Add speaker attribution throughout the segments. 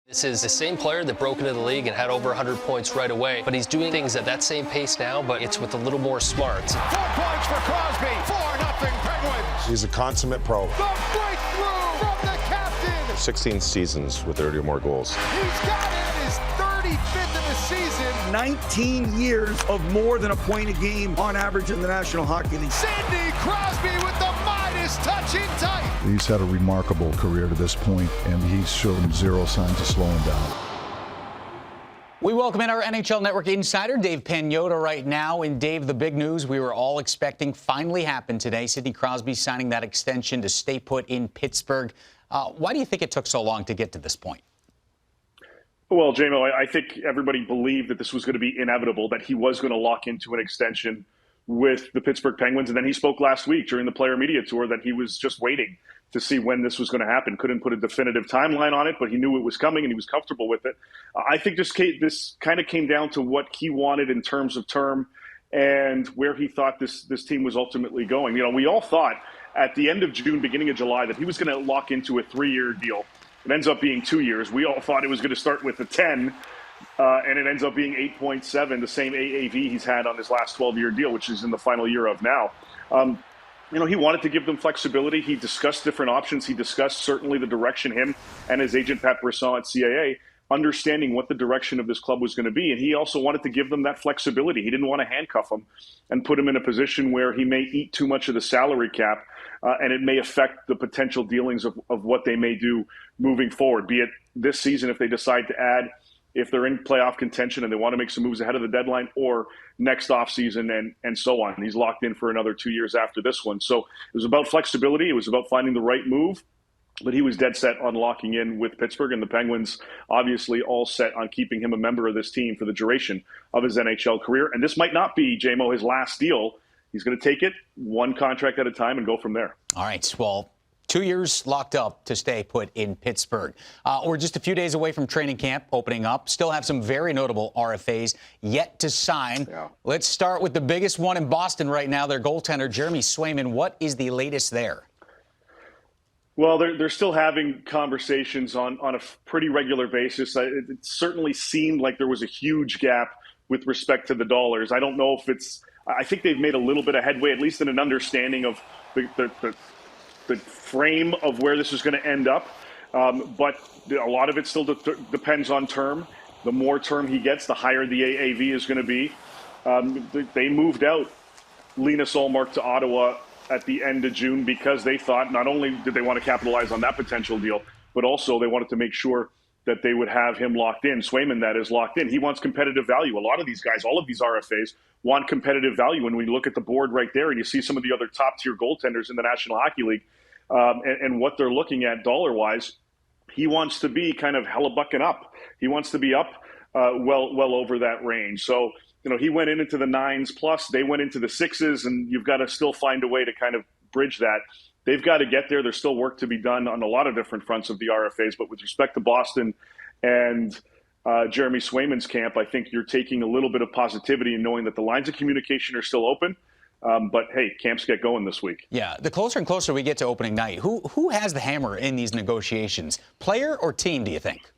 Speaker 1: This is the same player that broke into the league and had over 100 points right away, but he's doing things at that same pace now, but it's with a little more smarts.
Speaker 2: 4 points for Crosby, 4-0 Penguins.
Speaker 3: He's a consummate pro.
Speaker 2: The breakthrough from the captain.
Speaker 3: 16 seasons with 30 or more goals.
Speaker 2: He's got it, his 35th in the season.
Speaker 4: 19 years of more than a point a game on average in the National Hockey League.
Speaker 2: Sidney Crosby with the Midas touch in tight.
Speaker 5: He's had a remarkable career to this point, and he's shown zero signs of slowing down.
Speaker 6: We welcome in our NHL Network insider, Dave Pagnotta, right now. And Dave, the big news we were all expecting finally happened today. Sidney Crosby signing that extension to stay put in Pittsburgh. Why do you think it took so long to get to this point?
Speaker 7: Well, JMO, I think everybody believed that this was going to be inevitable, that he was going to lock into an extension with the Pittsburgh Penguins. And then he spoke last week during the player media tour that he was just waiting to see when this was going to happen. Couldn't put a definitive timeline on it, but he knew it was coming and he was comfortable with it. I think this kind of came down to what he wanted in terms of term and where he thought this team was ultimately going. You know, we all thought at the end of June, beginning of July, that he was going to lock into a 3-year deal. It ends up being 2 years. We all thought it was going to start with a 10, and it ends up being 8.7, the same AAV he's had on his last 12-year deal, which is in the final year of now. You know, he wanted to give them flexibility. He discussed different options. He discussed certainly the direction him and his agent, Pat Brisson at CAA, understanding what the direction of this club was going to be. And he also wanted to give them that flexibility. He didn't want to handcuff them and put him in a position where he may eat too much of the salary cap, and it may affect the potential dealings of what they may do moving forward, be it this season if they decide to add, if they're in playoff contention and they want to make some moves ahead of the deadline, or next offseason and so on. He's locked in for another 2 years after this one. So it was about flexibility. It was about finding the right move. But he was dead set on locking in with Pittsburgh, and the Penguins obviously all set on keeping him a member of this team for the duration of his NHL career. And this might not be, JMO, his last deal. He's going to take it one contract at a time and go from there.
Speaker 6: All right, well, 2 years locked up to stay put in Pittsburgh. We're just a few days away from training camp opening up. Still have some very notable RFAs yet to sign. Yeah. Let's start with the biggest one in Boston right now, their goaltender, Jeremy Swayman. What is the latest there?
Speaker 7: Well, they're still having conversations on a pretty regular basis. It certainly seemed like there was a huge gap with respect to the dollars. I don't know if I think they've made a little bit of headway, at least in an understanding of the frame of where this is going to end up. But a lot of it still depends on term. The more term he gets, the higher the AAV is going to be. They moved out Linus Ullmark to Ottawa at the end of June because they thought not only did they want to capitalize on that potential deal, but also they wanted to make sure that they would have him locked in. Swayman, that is, locked in. He wants competitive value. A lot of these guys, all of these RFAs, want competitive value. When we look at the board right there and you see some of the other top-tier goaltenders in the National Hockey League and what they're looking at dollar-wise, he wants to be kind of hellebucking up. He wants to be up well over that range. So, you know, he went into the 9s plus, they went into the 6s, and you've got to still find a way to kind of bridge that. They've got to get there. There's still work to be done on a lot of different fronts of the RFAs, but with respect to Boston and Jeremy Swayman's camp, I think you're taking a little bit of positivity in knowing that the lines of communication are still open. But, hey, camps get going this week.
Speaker 6: Yeah, the closer and closer we get to opening night, who has the hammer in these negotiations, player or team, do you think?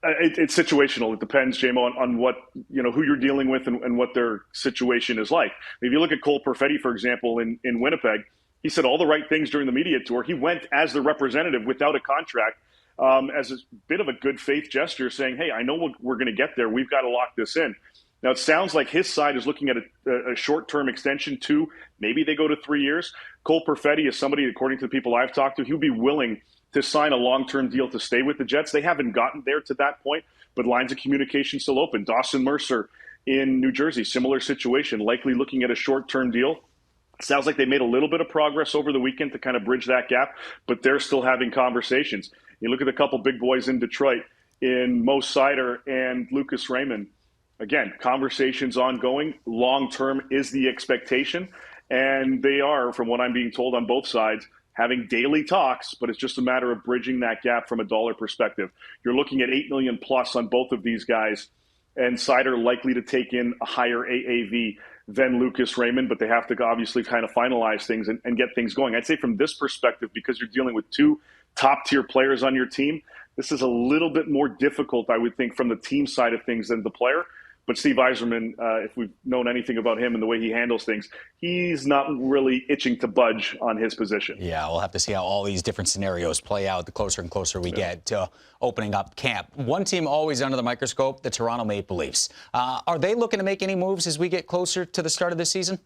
Speaker 7: It's situational. It depends, JMO, on what, you know, who you're dealing with and what their situation is like. If you look at Cole Perfetti, for example, in Winnipeg, he said all the right things during the media tour. He went as the representative without a contract as a bit of a good faith gesture saying, hey, I know we're going to get there. We've got to lock this in. Now, it sounds like his side is looking at a short-term extension too. Maybe they go to 3 years. Cole Perfetti is somebody, according to the people I've talked to, he would be willing to sign a long-term deal to stay with the Jets. They haven't gotten there to that point, but lines of communication still open. Dawson Mercer in New Jersey, similar situation, likely looking at a short-term deal. Sounds like they made a little bit of progress over the weekend to kind of bridge that gap, but they're still having conversations. You look at a couple big boys in Detroit, in Mo Seider and Lucas Raymond. Again, conversations ongoing. Long-term is the expectation, and they are, from what I'm being told on both sides, having daily talks, but it's just a matter of bridging that gap from a dollar perspective. You're looking at $8 million plus on both of these guys, and Seider likely to take in a higher AAV than Lucas Raymond, but they have to obviously kind of finalize things and get things going. I'd say from this perspective, because you're dealing with two top-tier players on your team, This is a little bit more difficult, I would think, from the team side of things than the player. But Steve Yzerman, if we've known anything about him and the way he handles things, he's not really itching to budge on his position.
Speaker 6: Yeah, we'll have to see how all these different scenarios play out the closer and closer we get to opening up camp. One team always under the microscope, the Toronto Maple Leafs. Are they looking to make any moves as we get closer to the start of the season?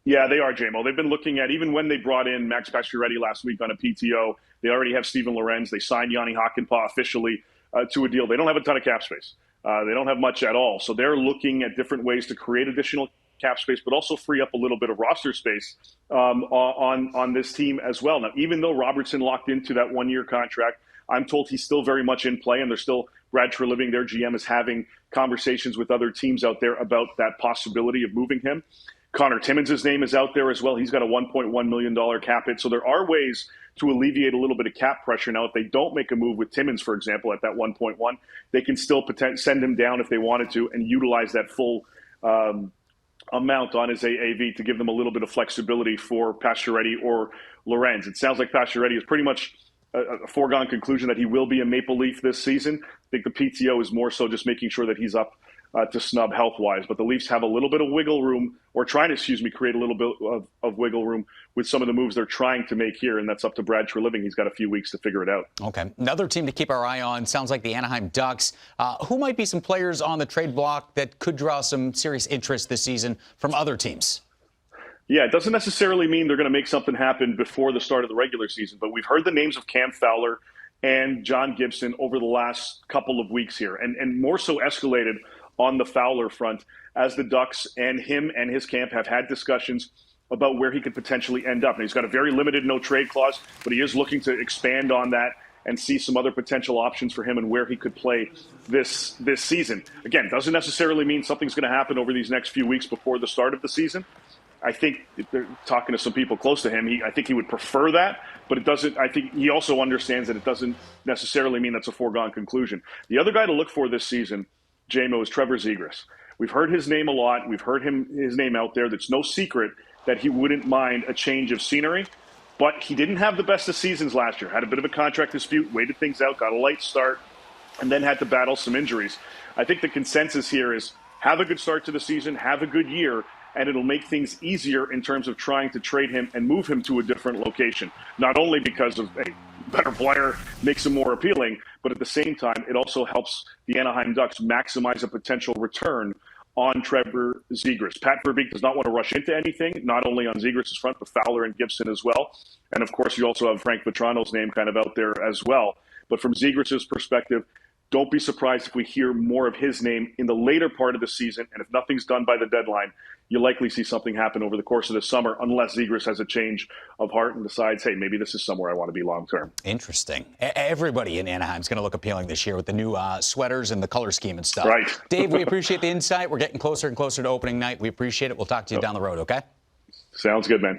Speaker 7: Yeah, they are, JMO. They've been looking at, even when they brought in Max Pacioretty last week on a PTO, they already have Steven Lorenz. They signed Yanni Hakanpää officially to a deal. They don't have a ton of cap space. They don't have much at all. So they're looking at different ways to create additional cap space, but also free up a little bit of roster space on this team as well. Now, even though Robertson locked into that one-year contract, I'm told he's still very much in play, and they're still, Brad Treliving, their GM, is having conversations with other teams out there about that possibility of moving him. Connor Timmins' name is out there as well. He's got a $1.1 million cap hit. So there are ways to alleviate a little bit of cap pressure. Now, if they don't make a move with Timmins, for example, at that 1.1, they can still send him down if they wanted to and utilize that full amount on his AAV to give them a little bit of flexibility for Pacioretty or Lorenz. It sounds like Pacioretty is pretty much a foregone conclusion that he will be a Maple Leaf this season. I think the PTO is more so just making sure that he's up to snub health-wise. But the Leafs have a little bit of wiggle room, or trying to, create a little bit of wiggle room with some of the moves they're trying to make here, and that's up to Brad Treliving. He's got a few weeks to figure it out.
Speaker 6: Okay. Another team to keep our eye on sounds like the Anaheim Ducks. Who might be some players on the trade block that could draw some serious interest this season from other teams?
Speaker 7: Yeah, it doesn't necessarily mean they're going to make something happen before the start of the regular season, but we've heard the names of Cam Fowler and John Gibson over the last couple of weeks here, and more so escalated on the Fowler front as the Ducks and him and his camp have had discussions about where he could potentially end up. And he's got a very limited no-trade clause, but he is looking to expand on that and see some other potential options for him and where he could play this season. Again, doesn't necessarily mean something's going to happen over these next few weeks before the start of the season. I think if they're talking to some people close to him, I think he would prefer that, but it doesn't. I think he also understands that it doesn't necessarily mean that's a foregone conclusion. The other guy to look for this season, JMO, is Trevor Zegras. We've heard his name a lot. We've heard his name out there. It's no secret that he wouldn't mind a change of scenery, but he didn't have the best of seasons last year. Had a bit of a contract dispute, waited things out, got a light start, and then had to battle some injuries. I think the consensus here is have a good start to the season, have a good year, and it'll make things easier in terms of trying to trade him and move him to a different location. Not only because of a better player makes him more appealing, but at the same time, it also helps the Anaheim Ducks maximize a potential return on Trevor Zegras. Pat Verbeek does not want to rush into anything, not only on Zegras' front, but Fowler and Gibson as well. And of course, you also have Frank Vetrano's name kind of out there as well. But from Zegras' perspective, don't be surprised if we hear more of his name in the later part of the season. And if nothing's done by the deadline, you'll likely see something happen over the course of the summer, unless Zegras has a change of heart and decides, hey, maybe this is somewhere I want to be long term.
Speaker 6: Interesting. Everybody in Anaheim is going to look appealing this year with the new sweaters and the color scheme and stuff.
Speaker 7: Right.
Speaker 6: Dave, we appreciate the insight. We're getting closer and closer to opening night. We appreciate it. We'll talk to you down the road, okay?
Speaker 7: Sounds good, man.